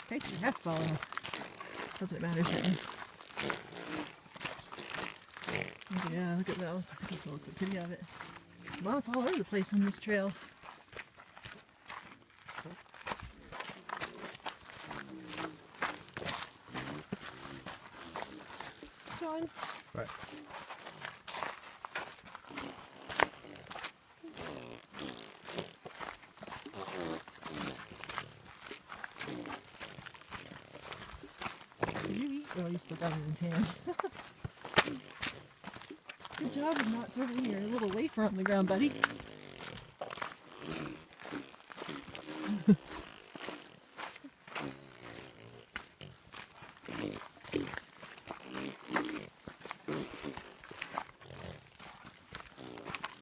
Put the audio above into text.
Okay, your hat's falling off. Not that it matters right now. Yeah, look at that. I'll take a little quick video of it. Moss all over the place on this trail. John. Right. Did you eat? Oh, you still got it in hand. Good job of not throwing your little wafer on the ground, buddy.